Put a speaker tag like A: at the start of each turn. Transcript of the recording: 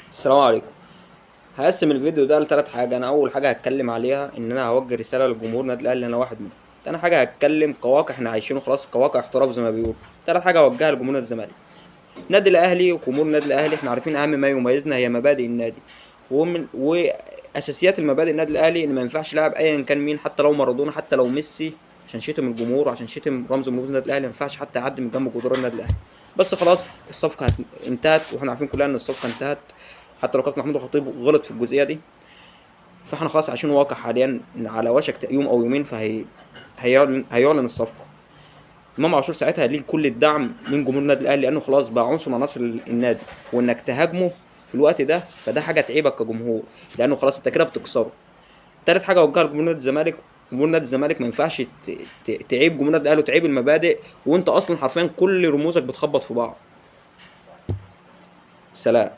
A: السلام عليكم. هقسم الفيديو ده لثلاث حاجات. انا اول حاجه هتكلم عليها ان انا هوجه رساله لجمهور النادي الاهلي، انا واحد منهم. تاني حاجه هتكلم كواقع احنا عايشينه خلاص، كواقع احتراف زي ما بيقولوا. تالت حاجه هوجهها لجمهور نادي الزمالك. النادي الاهلي وجمهور النادي الاهلي احنا عارفين اهم ما يميزنا هي مبادئ النادي، واساسيات المبادئ النادي الاهلي ان ما ينفعش لاعب ايا كان مين، حتى لو مارادونا، حتى لو ميسي، عشان شتم الجمهور وعشان شتم رمز من رموز النادي الاهلي، ما ينفعش حتى يعدي من جنب جدران النادي الاهلي. بس خلاص الصفقه انتهت، واحنا عارفين كلنا ان الصفقه انتهت، حتى لو كابتن محمود الخطيب غلط في الجزئيه دي. فاحنا خلاص عايشين واقع حاليا على وشك يوم او يومين هيعلن الصفقه. امام عاشور ساعتها ليه كل الدعم من جمهور النادي الاهلي، لانه خلاص بقى عنصر من عناصر النادي، وانك تهاجمه في الوقت ده فده حاجه تعيبك كجمهور، لانه خلاص انت كده بتكسره. تالت حاجه اوجهها لجمهور نادي الزمالك. جمهور نادي الزمالك ما ينفعش تعيب جمهور النادي الاهلي وتعيب المبادئ، وانت اصلا حرفيا كل رموزك بتخبط في بعض. سلام.